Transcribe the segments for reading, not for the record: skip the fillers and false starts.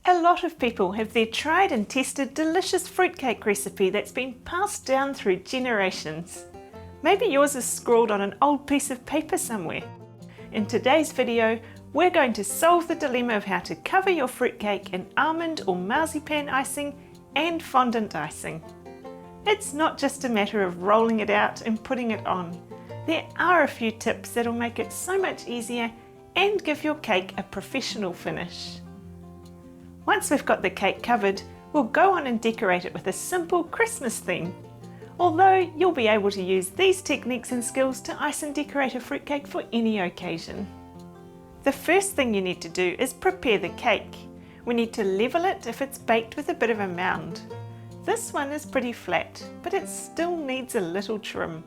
A lot of people have their tried and tested delicious fruitcake recipe that's been passed down through generations. Maybe yours is scrawled on an old piece of paper somewhere. In today's video, we're going to solve the dilemma of how to cover your fruitcake in almond or marzipan icing and fondant icing. It's not just a matter of rolling it out and putting it on. There are a few tips that'll make it so much easier and give your cake a professional finish. Once we've got the cake covered, we'll go on and decorate it with a simple Christmas theme. Although you'll be able to use these techniques and skills to ice and decorate a fruitcake for any occasion. The first thing you need to do is prepare the cake. We need to level it if it's baked with a bit of a mound. This one is pretty flat, but it still needs a little trim.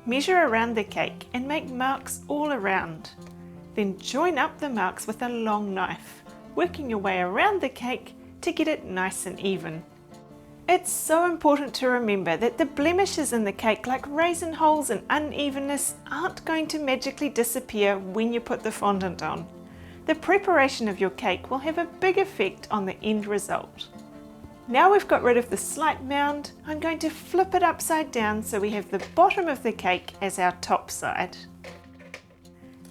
Measure around the cake and make marks all around. Then join up the marks with a long knife, working your way around the cake to get it nice and even. It's so important to remember that the blemishes in the cake, like raisin holes and unevenness, aren't going to magically disappear when you put the fondant on. The preparation of your cake will have a big effect on the end result. Now we've got rid of the slight mound, I'm going to flip it upside down so we have the bottom of the cake as our top side.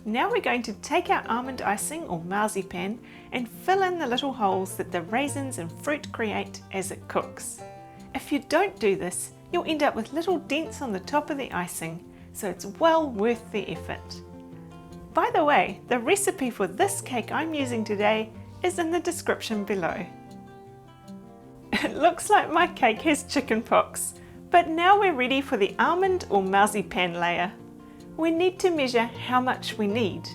Now we're going to take our almond icing or marzipan and fill in the little holes that the raisins and fruit create as it cooks. If you don't do this, you'll end up with little dents on the top of the icing, so it's well worth the effort. By the way, the recipe for this cake I'm using today is in the description below. It looks like my cake has chicken pox, but now we're ready for the almond or marzipan layer. We need to measure how much we need.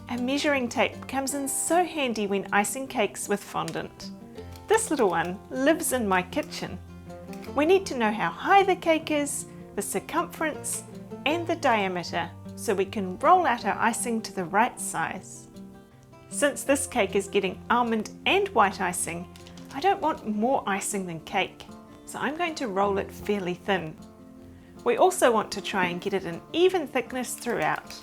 A measuring tape comes in so handy when icing cakes with fondant. This little one lives in my kitchen. We need to know how high the cake is, the circumference, and the diameter so we can roll out our icing to the right size. Since this cake is getting almond and white icing, I don't want more icing than cake, so I'm going to roll it fairly thin. We also want to try and get it an even thickness throughout.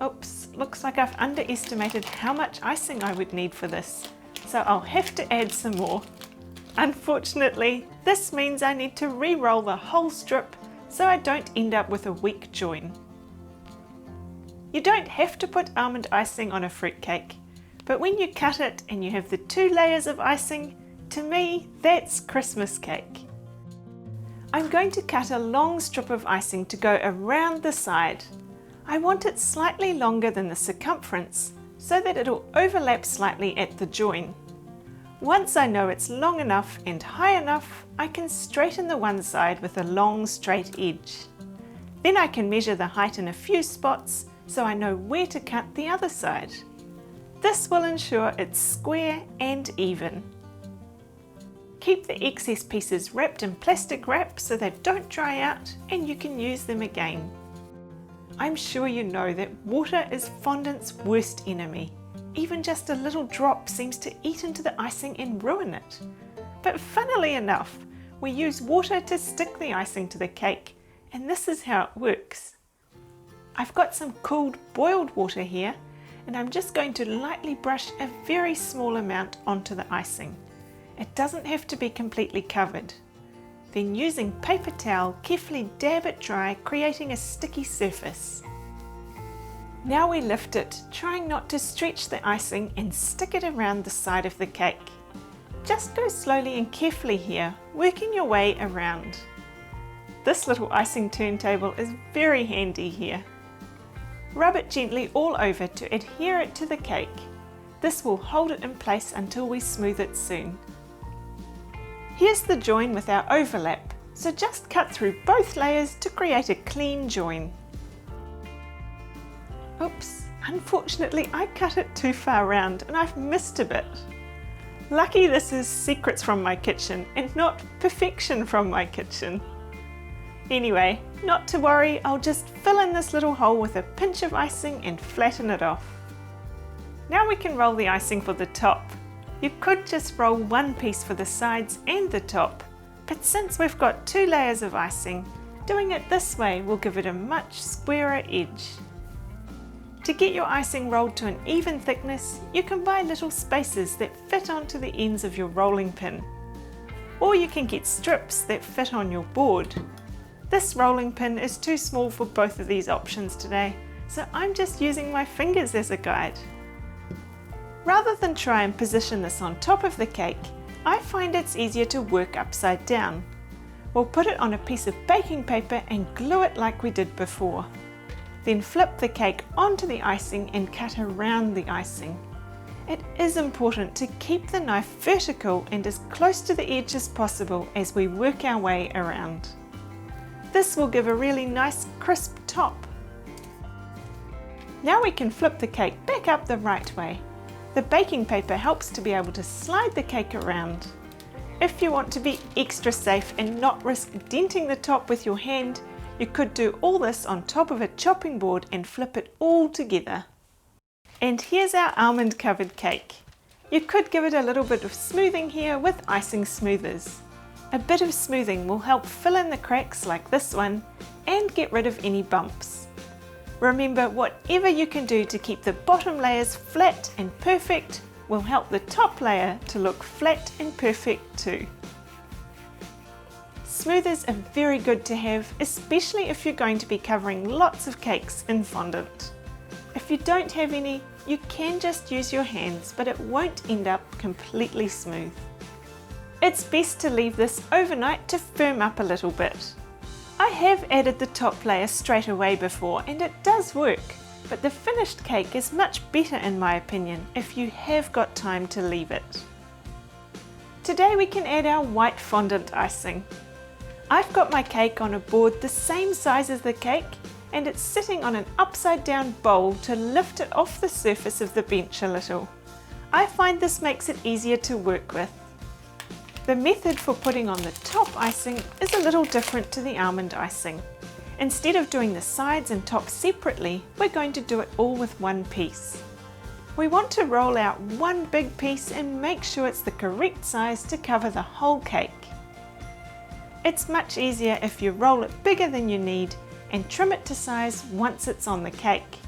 Oops, looks like I've underestimated how much icing I would need for this, so I'll have to add some more. Unfortunately, this means I need to re-roll the whole strip so I don't end up with a weak join. You don't have to put almond icing on a fruitcake, but when you cut it and you have the 2 layers of icing, to me that's Christmas cake. I'm going to cut a long strip of icing to go around the side. I want it slightly longer than the circumference so that it'll overlap slightly at the join. Once I know it's long enough and high enough, I can straighten the one side with a long straight edge. Then I can measure the height in a few spots so I know where to cut the other side. This will ensure it's square and even. Keep the excess pieces wrapped in plastic wrap so they don't dry out and you can use them again. I'm sure you know that water is fondant's worst enemy. Even just a little drop seems to eat into the icing and ruin it. But funnily enough, we use water to stick the icing to the cake, and this is how it works. I've got some cooled boiled water here, and I'm just going to lightly brush a very small amount onto the icing. It doesn't have to be completely covered. Then using paper towel, carefully dab it dry, creating a sticky surface. Now we lift it, trying not to stretch the icing, and stick it around the side of the cake. Just go slowly and carefully here, working your way around. This little icing turntable is very handy here. Rub it gently all over to adhere it to the cake. This will hold it in place until we smooth it soon. Here's the join with our overlap, so just cut through both layers to create a clean join. Oops, unfortunately I cut it too far round and I've missed a bit. Lucky this is secrets from my kitchen and not perfection from my kitchen. Anyway, not to worry, I'll just fill in this little hole with a pinch of icing and flatten it off. Now we can roll the icing for the top. You could just roll one piece for the sides and the top, but since we've got 2 layers of icing, doing it this way will give it a much squarer edge. To get your icing rolled to an even thickness, you can buy little spacers that fit onto the ends of your rolling pin. Or you can get strips that fit on your board. This rolling pin is too small for both of these options today, so I'm just using my fingers as a guide. Rather than try and position this on top of the cake, I find it's easier to work upside down. We'll put it on a piece of baking paper and glue it like we did before. Then flip the cake onto the icing and cut around the icing. It is important to keep the knife vertical and as close to the edge as possible as we work our way around. This will give a really nice crisp top. Now we can flip the cake back up the right way. The baking paper helps to be able to slide the cake around. If you want to be extra safe and not risk denting the top with your hand, you could do all this on top of a chopping board and flip it all together. And here's our almond covered cake. You could give it a little bit of smoothing here with icing smoothers. A bit of smoothing will help fill in the cracks like this one and get rid of any bumps. Remember, whatever you can do to keep the bottom layers flat and perfect will help the top layer to look flat and perfect too. Smoothers are very good to have, especially if you're going to be covering lots of cakes in fondant. If you don't have any, you can just use your hands, but it won't end up completely smooth. It's best to leave this overnight to firm up a little bit. I have added the top layer straight away before and it does work, but the finished cake is much better in my opinion if you have got time to leave it. Today we can add our white fondant icing. I've got my cake on a board the same size as the cake and it's sitting on an upside down bowl to lift it off the surface of the bench a little. I find this makes it easier to work with. The method for putting on the top icing is a little different to the almond icing. Instead of doing the sides and top separately, we're going to do it all with one piece. We want to roll out one big piece and make sure it's the correct size to cover the whole cake. It's much easier if you roll it bigger than you need and trim it to size once it's on the cake.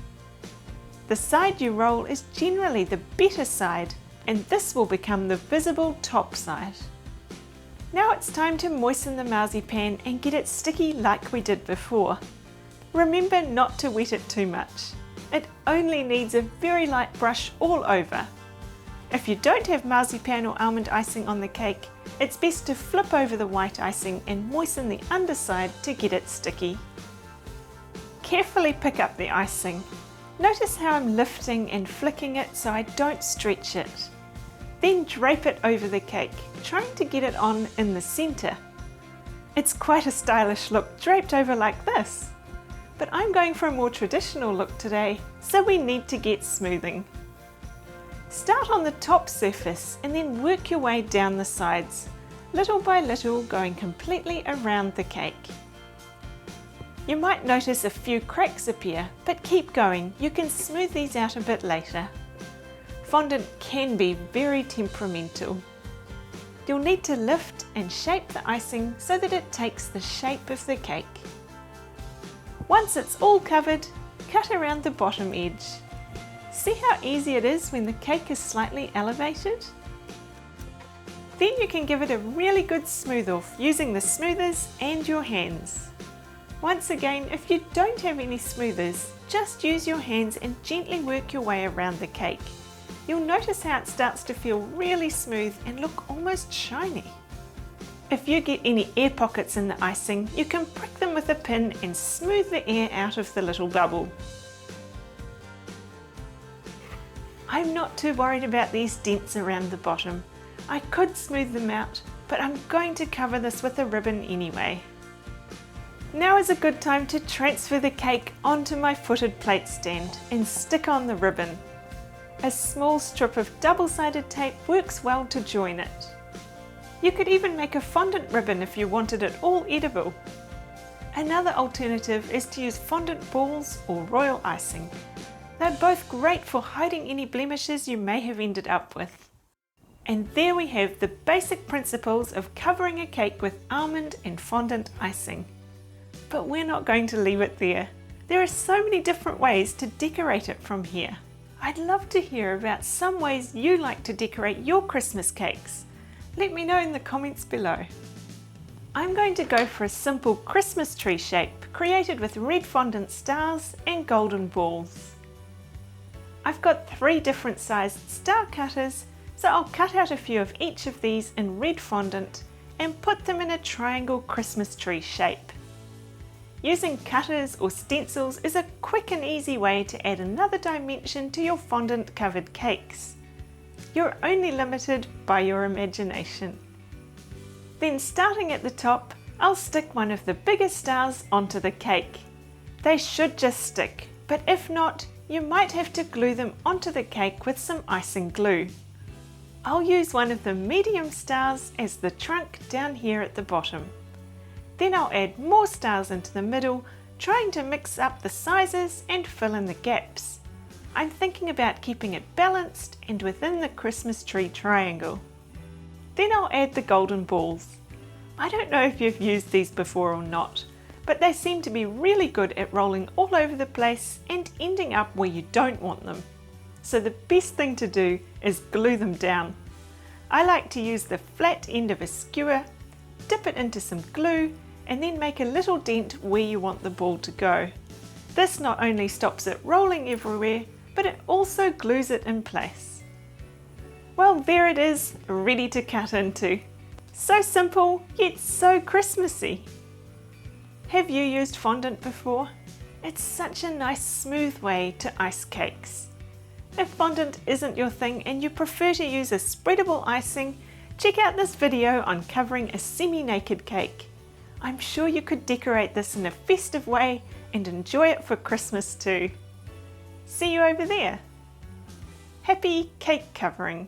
The side you roll is generally the better side, and this will become the visible top side. Now it's time to moisten the marzipan and get it sticky like we did before. Remember not to wet it too much. It only needs a very light brush all over. If you don't have marzipan or almond icing on the cake, it's best to flip over the white icing and moisten the underside to get it sticky. Carefully pick up the icing. Notice how I'm lifting and flicking it so I don't stretch it. Then drape it over the cake, trying to get it on in the centre. It's quite a stylish look draped over like this. But I'm going for a more traditional look today, so we need to get smoothing. Start on the top surface and then work your way down the sides, little by little going completely around the cake. You might notice a few cracks appear, but keep going, you can smooth these out a bit later. Fondant can be very temperamental. You'll need to lift and shape the icing so that it takes the shape of the cake. Once it's all covered, cut around the bottom edge. See how easy it is when the cake is slightly elevated? Then you can give it a really good smooth off using the smoothers and your hands. Once again, if you don't have any smoothers, just use your hands and gently work your way around the cake. You'll notice how it starts to feel really smooth and look almost shiny. If you get any air pockets in the icing, you can prick them with a pin and smooth the air out of the little bubble. I'm not too worried about these dents around the bottom. I could smooth them out, but I'm going to cover this with a ribbon anyway. Now is a good time to transfer the cake onto my footed plate stand and stick on the ribbon. A small strip of double-sided tape works well to join it. You could even make a fondant ribbon if you wanted it all edible. Another alternative is to use fondant balls or royal icing. They're both great for hiding any blemishes you may have ended up with. And there we have the basic principles of covering a cake with almond and fondant icing. But we're not going to leave it there. There are so many different ways to decorate it from here. I'd love to hear about some ways you like to decorate your Christmas cakes. Let me know in the comments below. I'm going to go for a simple Christmas tree shape created with red fondant stars and golden balls. I've got 3 different sized star cutters, so I'll cut out a few of each of these in red fondant and put them in a triangle Christmas tree shape. Using cutters or stencils is a quick and easy way to add another dimension to your fondant covered cakes. You're only limited by your imagination. Then starting at the top, I'll stick one of the bigger stars onto the cake. They should just stick, but if not, you might have to glue them onto the cake with some icing glue. I'll use one of the medium stars as the trunk down here at the bottom. Then I'll add more stars into the middle, trying to mix up the sizes and fill in the gaps. I'm thinking about keeping it balanced and within the Christmas tree triangle. Then I'll add the golden balls. I don't know if you've used these before or not, but they seem to be really good at rolling all over the place and ending up where you don't want them. So the best thing to do is glue them down. I like to use the flat end of a skewer, dip it into some glue, and then make a little dent where you want the ball to go. This not only stops it rolling everywhere, but it also glues it in place. Well, there it is, ready to cut into. So simple, yet so Christmassy. Have you used fondant before? It's such a nice smooth way to ice cakes. If fondant isn't your thing and you prefer to use a spreadable icing, check out this video on covering a semi-naked cake. I'm sure you could decorate this in a festive way and enjoy it for Christmas too. See you over there. Happy cake covering!